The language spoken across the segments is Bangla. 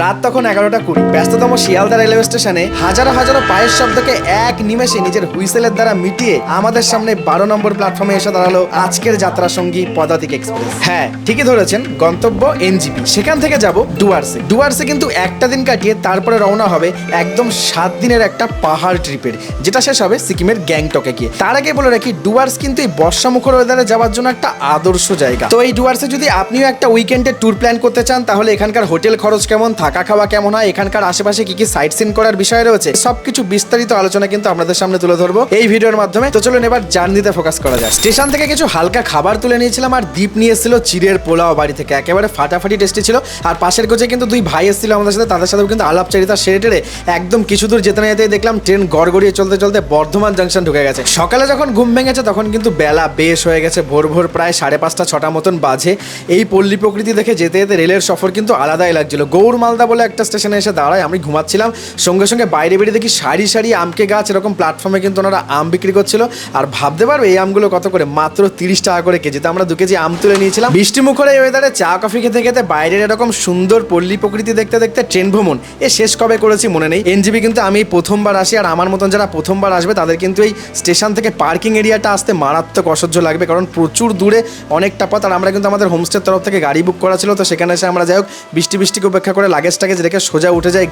রাত তখন 11:20। ব্যস্ততম শিয়ালদা রেলওয়ে স্টেশনে হাজারো হাজারো পায়ের শব্দকে এক নিমেষে নিজের হুইসেলের দ্বারা মিটিয়ে আমাদের সামনে 12 নম্বর প্ল্যাটফর্মে এসে দাঁড়ালো আজকের যাত্রা সঙ্গী পদাতিক এক্সপ্রেস। হ্যাঁ, ঠিকই ধরেছেন, গন্তব্য এনজিপি। সেখান থেকে যাব ডুয়ার্সে। ডুয়ার্সে কিন্তু একটা দিন কাটিয়ে তারপরে রওনা হবে একদম 7 দিনের একটা পাহাড় ট্রিপের, যেটা শেষ হবে সিকিমের গ্যাংটকে গিয়ে। তার আগে বলে রাখি, ডুয়ার্স কিন্তু এই বর্ষামুখর ওয়েদারে যাওয়ার জন্য একটা আদর্শ জায়গা। তো এই ডুয়ার্সে যদি আপনিও একটা উইকেন্ডের ট্যুর প্ল্যান করতে চান, তাহলে এখানকার হোটেল খরচ কেমন, থাকা খাওয়া কেমন হয়, এখানকার আশেপাশে কি কি সাইট সিন করার বিষয় রয়েছে, সবকিছু বিস্তারিত আলোচনা কিন্তু আপনাদের সামনে তুলে ধরবো এই ভিডিওর মাধ্যমে। তো চলুন এবার জার্নিতে ফোকাস করা যায়। স্টেশন থেকে কিছু হালকা খাবার তুলে নিয়েছিলাম, আর দীপ নিয়ে এসেছিল চিড়ের পোলাও বাড়ি থেকে, একেবারে ফাটাফাটি টেস্টি ছিল। আর পাশের কোচে কিন্তু দুই ভাই এসেছিল আমাদের সাথে, তাদের সাথেও কিন্তু আলাপচারিতা সেরে টেরে একদম কিছু দূর যেতে না যেতেই দেখলাম ট্রেন গড়গড়িয়ে চলতে চলতে বর্ধমান জাংশন ঢুকে গেছে। সকালে যখন ঘুম ভেঙেছে তখন কিন্তু বেলা বেশ হয়ে গেছে, ভোর ভোর প্রায় 5:30-6টা মতন বাজে। এই পল্লী প্রকৃতি দেখে যেতে যেতে রেলের সফর কিন্তু আলাদাই লাগছিল। গৌর মালদা বলে একটা স্টেশনে এসে দাঁড়ায়, আমি ঘুমাচ্ছিলাম, সঙ্গে সঙ্গে বাইরে বেরিয়ে দেখি সারি সারি আমকে গাছ, এরকম প্ল্যাটফর্মে কিন্তু ওনারা আম বিক্রি করছিল। আর ভাবতে পারবে এই আমগুলো কত করে, মাত্র 30 টাকা করে কেজি। তো আমরা 2 কেজি আম তুলে নিয়েছিলাম। বৃষ্টি মুখর এই ওয়েদারে চা কফি খেতে খেতে বাইরের এরকম সুন্দর পল্লী প্রকৃতি দেখতে দেখতে ট্রেন ভ্রমণ শেষ কবে করেছি মনে নেই। এনজিপি কিন্তু আমি প্রথমবার আসি, আর আমার মতন যারা প্রথমবার আসবে তাদের কিন্তু এই স্টেশন থেকে পার্কিং এরিয়াটা আসতে মারাত্মক অসহ্য লাগবে, কারণ প্রচুর দূরে অনেকটা পথ। আর আমরা কিন্তু আমাদের হোমস্টের তরফ থেকে গাড়ি বুক করা ছিল, তো সেখানে এসে আমরা যাই হোক বৃষ্টিকে উপেক্ষা করে লাগেজ টাগেজ রেখে সোজা উঠে যাই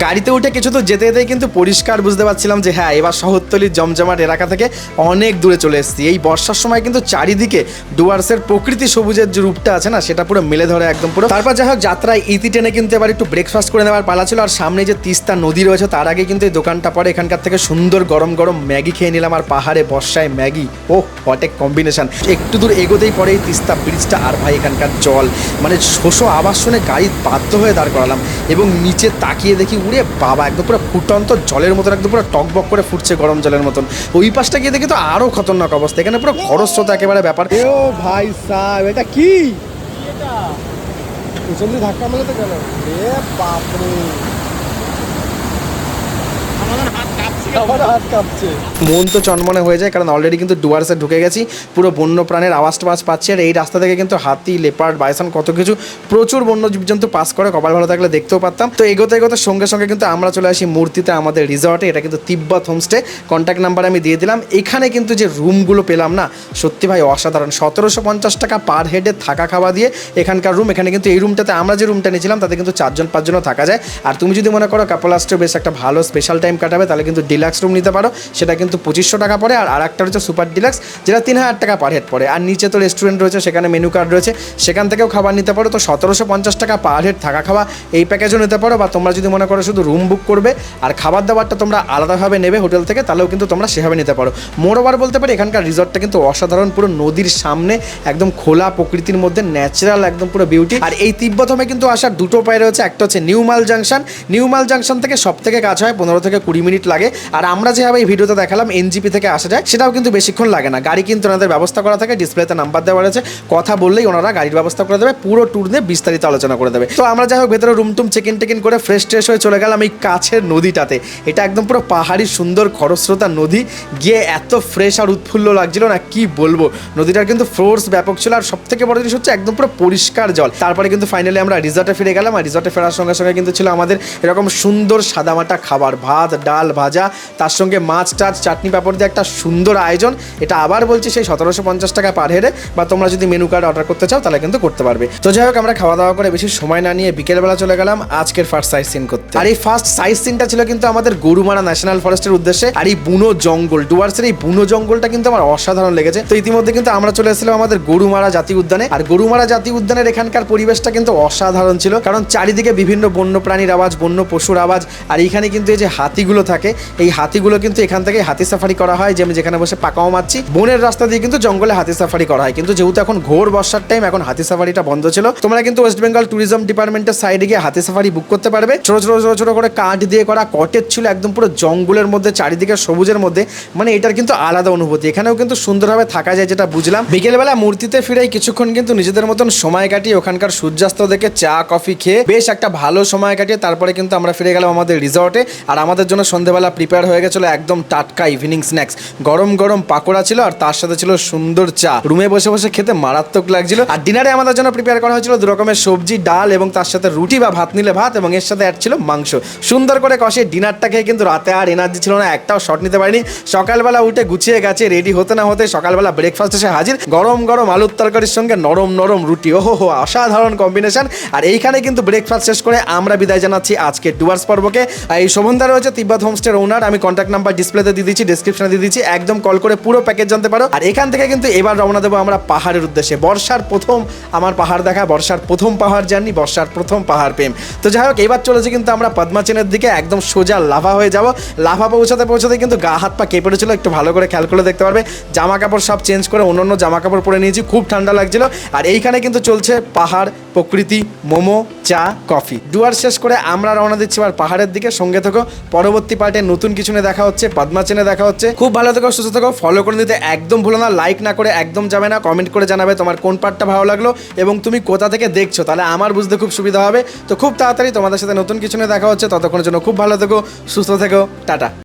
গাড়িতে উঠে কিছু তো যেতে যেতেই কিন্তু পরিষ্কার বুঝতে পারছিলাম যে হ্যাঁ, এবার শহরতলির জমজমাট এলাকা থেকে অনেক দূরে চলে এসেছি। এই বর্ষার সময় কিন্তু চারিদিকে ডুয়ার্সের প্রকৃতি সবুজের যে রূপটা আছে না, সেটা পুরো মেলে ধরে একদম পুরো। তারপর যাই হোক যাত্রায় ইতি টেনে কিন্তু এবার একটু ব্রেকফাস্ট করে নেওয়ার পালা ছিল। আর সামনে যে তিস্তা নদী রয়েছে তার আগে কিন্তু এই দোকানটা পড়ে, এখানকার থেকে সুন্দর গরম গরম ম্যাগি খেয়ে নিলাম। আর পাহাড়ে বর্ষায় Maggi, oh what a combination. একটু দূর এগোতেই পড়ে এই তিস্তা ব্রিজটা, আর ভাই এখানকার জল মানে শোষো আওয়াজ শুনে গাড়ি বাধ্য হয়ে দাঁড় করালাম, এবং নিচে তাকিয়ে দেখি উড়ে বাবা একদম পুরো ফুটন্ত জলের মতন, একদম পুরো টকবক করে ফুটছে গরম জলের মতন। ওই পাশটা গিয়ে দেখি তো আরো খতরনাক অবস্থা, এখানে পুরো খরস্রোত একেবারে ব্যাপার। ও ভাই সাহেব, এটা কি? ধাক্কা মেলে তো গেল, বাপরে মন তো চনমনে হয়ে যায়, কারণ অলরেডি কিন্তু ডুয়ার্সে ঢুকে গেছি, পুরো বন্য প্রাণের আওয়াজ পাচ্ছি। আর এই রাস্তা থেকে কিন্তু হাতি, লেপার্ড, বাইসন, কত কিছু প্রচুর বন্য জীবজন্তু পাস করে, কপাল ভালো থাকলে দেখতেও পারতাম। তো এগোতে এগোতে সঙ্গে সঙ্গে কিন্তু আমরা চলে আসি মূর্তিতে, আমাদের রিসর্টে। এটা কিন্তু তিব্বত হোমস্টে, কন্ট্যাক্ট নাম্বার আমি দিয়ে দিলাম। এখানে কিন্তু যে রুমগুলো পেলাম না, সত্যি ভাই অসাধারণ। 1750 টাকা পার হেডে থাকা খাওয়া দিয়ে এখানকার রুম। এখানে কিন্তু এই রুমটাতে আমরা যে রুমটা নিয়েছিলাম তাতে কিন্তু 4-5জনও থাকা যায়। আর তুমি যদি মনে করো কাপল আসতে বেশ একটা ভালো স্পেশাল টাইম কাটাবে, তাহলে কিন্তু ডিলাক্স রুম নিতে পারো, সেটা কিন্তু 2500 টাকা পড়ে। আর একটা হচ্ছে সুপার ডিলাক্স, যেটা 3000 টাকা পার হেড পড়ে। আর নিচে তো রেস্টুরেন্ট রয়েছে, সেখানে মেনু কার্ড রয়েছে, সেখান থেকেও খাবার নিতে পারো। তো 1750 টাকা পার হেড থাকা খাওয়া এই প্যাকেজও নিতে পারো। বা তোমরা যদি মনে করো শুধু রুম বুক করবে আর খাবার দাবারটা তোমরা আলাদাভাবে নেবে হোটেল থেকে, তাহলেও কিন্তু তোমরা সেভাবে নিতে পারো। মোরওভার বলতে পারি এখানকার রিসর্টটা কিন্তু অসাধারণ, পুরো নদীর সামনে একদম খোলা প্রকৃতির মধ্যে ন্যাচারাল একদম পুরো বিউটি। আর এই তিব্বতমে কিন্তু আসার দুটো উপায় রয়েছে, একটা হচ্ছে নিউ মাল জাংশন থেকে সব থেকে কাছে হয়, 15 থেকে 20 মিনিট লাগে। আর আমরা যেভাবে এই ভিডিওতে দেখালাম এনজিপি থেকে আসা যায়, সেটাও কিন্তু বেশিক্ষণ লাগে না। গাড়ি কিন্তু ওনাদের ব্যবস্থা করা থাকে, ডিসপ্লেতে নাম্বার দেওয়া রয়েছে, কথা বললেই ওনারা গাড়ির ব্যবস্থা করে দেবে, পুরো ট্যুর নিয়ে বিস্তারিত আলোচনা করে দেবে। তো আমরা যাই হোক ভেতরে রুম টুম চেক ইন করে ফ্রেশ হয়ে চলে গেলাম এই কাছের নদীটাতে। এটা একদম পুরো পাহাড়ি সুন্দর খরস্রোতা নদী, গিয়ে এত ফ্রেশ আর উৎফুল্ল লাগছিল না, কি বলবো। নদীটার কিন্তু ফোর্স ব্যাপক ছিল, আর সব থেকে বড় জিনিস হচ্ছে একদম পুরো পরিষ্কার জল। তারপরে কিন্তু ফাইনালি আমরা রিসর্টে ফিরে গেলাম। আর রিসর্টে ফেরার সঙ্গে সঙ্গে কিন্তু ছিল আমাদের এরকম সুন্দর সাদামাটা খাবার, ভাত, ডাল, ভাজা, তার সঙ্গে মাছ টাছ, চাটনি পাপড় দিয়ে একটা সুন্দর আয়োজন। এটা আবার বলছি সেই 1750 টাকা পার হেডে, বা তোমরা যদি মেনু কার্ড অর্ডার করতে চাও তাহলে কিন্তু করতে পারবে। তো যাই হোক আমরা খাওয়া দাওয়া করে বেশি সময় না নিয়ে বিকেলবেলা চলে গেলাম আজকের ফার্স্ট সাইট সিন করতে। আর এই ফার্স্ট সাইট সিনটা ছিল কিন্তু আমাদের গরুমারা ন্যাশনাল ফরেস্টের উদ্দেশ্যে। আর এই বুনো জঙ্গল, ডুয়ার্সের এই বুনো জঙ্গলটা কিন্তু আমার অসাধারণ লেগেছে। তো ইতিমধ্যে কিন্তু আমরা চলে এসেছিলাম আমাদের গরুমারা জাতীয় উদ্যানে। আর গরুমারা জাতীয় উদ্যানের এখানকার পরিবেশটা কিন্তু অসাধারণ ছিল, কারণ চারিদিকে বিভিন্ন বন্য প্রাণীর আওয়াজ, বন্য পশুর আওয়াজ। আর এইখানে কিন্তু এই যে হাতিগুলো থাকে, এই হাতিগুলো কিন্তু এখান থেকে হাতি সাফারি করা হয়, যে আমি যেখানে বসে পাকাও মারছি, বনের রাস্তা দিয়ে কিন্তু জঙ্গলে হাতি সাফারি করা হয়। কিন্তু যেহেতু এখন ঘোর বর্ষার টাইম, এখন হাতি সাফারিটা বন্ধ ছিল। তোমরা কিন্তু ওয়েস্ট বেঙ্গল ট্যুরিজম ডিপার্টমেন্টের সাইডে গিয়ে হাতি সাফারি বুক করতে পারবে। ছোট করে কাঠ দিয়ে করা কটেজ ছিল, একদম পুরো জঙ্গলের মধ্যে, চারিদিকে সবুজের মধ্যে, মানে এটার কিন্তু আলাদা অনুভূতি। এখানেও কিন্তু সুন্দরভাবে থাকা যায়, যেটা বুঝলাম। বিকেলবেলা মূর্তিতে ফিরেই কিছুক্ষণ কিন্তু নিজেদের মতন সময় কাটিয়ে ওখানকার সূর্যাস্ত দেখে চা কফি খেয়ে বেশ একটা ভালো সময় কাটিয়ে তারপরে কিন্তু আমরা ফিরে গেলাম আমাদের রিসর্টে। আর আমাদের জন্য সন্ধ্যেবেলা প্রিপেয়ার এবার হয়ে গেছিলো একদম টাটকা ইভিনিং স্ন্যাক্স, গরম গরম পাকোড়া ছিল আর তার সাথে ছিল সুন্দর চা। রুমে বসে বসে খেতে মারাত্মক লাগছিল। আর ডিনারে আমাদের জন্য প্রিপেয়ার করা হয়েছিল 2 রকমের সবজি, ডাল এবং তার সাথে রুটি বা ভাত নিলে ভাত, এবং এর সাথে অ্যাড ছিল মাংস। সুন্দর করে কষে ডিনারটা খেয়ে কিন্তু রাতে আর এনার্জি ছিল না, একটাও শট নিতে পারিনি। সকালবেলা উঠে গুছিয়ে গেছে, রেডি হতে না হতে সকালবেলা ব্রেকফাস্ট এসে হাজির, গরম গরম আলুর তরকারির সঙ্গে নরম নরম রুটি। ওহো হো, অসাধারণ কম্বিনেশন। আর এইখানে কিন্তু ব্রেকফাস্ট শেষ করে আমরা বিদায় জানাচ্ছি আজকে ডুয়ার্স পর্বকে। এই শোভনদা রয়েছে তিব্বত হোমস্টের ওনার, আমি কন্ট্যাক্ট নাম্বার ডিসপ্লেতে দিয়ে দিচ্ছি, ডেসক্রিপশনে দিয়ে দিচ্ছি, একদম কল করে পুরো প্যাকেজ জানতে পারো। আর এখান থেকে কিন্তু এবার রওনা দেবো আমরা পাহাড়ের উদ্দেশ্যে। বর্ষার প্রথম আমার পাহাড় দেখা, বর্ষার প্রথম পাহাড় জার্নি, বর্ষার প্রথম পাহাড় প্রেম। তো যাই হোক, এবার চলেছে কিন্তু আমরা পদ্মাচেনের দিকে, একদম সোজা লাভা হয়ে যাব। লাভা পৌঁছাতে পৌঁছাতে কিন্তু গা হাত পা কেঁপে উঠেছিল, একটু ভালো করে খেয়াল করে দেখতে পারবে। জামা কাপড় সব চেঞ্জ করে অন্য জামা কাপড় পরে নিয়েছি, খুব ঠান্ডা লাগছিল। আর এইখানে কিন্তু চলছে পাহাড়, প্রকৃতি, মোমো, চা, কফি। ডুয়ার শেষ করে আমরা রওনা দিচ্ছি এবার পাহাড়ের দিকে। সঙ্গে থেকো, পরবর্তী পার্টে নতুন কিছু নিয়ে দেখা হচ্ছে, পদ্মাচেনে দেখা হচ্ছে। খুব ভালো থেকো, সুস্থ থেকো, ফলো করে নিতে একদম ভুলো না, লাইক না করে একদম যাবে না, কমেন্ট করে জানাবে তোমার কোন পার্টটা ভালো লাগলো এবং তুমি কোথা থেকে দেখছো, তাহলে আমার বুঝতে খুব সুবিধা হবে। তো খুব তাড়াতাড়ি তোমাদের সাথে নতুন কিছু নিয়ে দেখা হচ্ছে, ততক্ষণের জন্য খুব ভালো থেকো, সুস্থ থেকো, টাটা।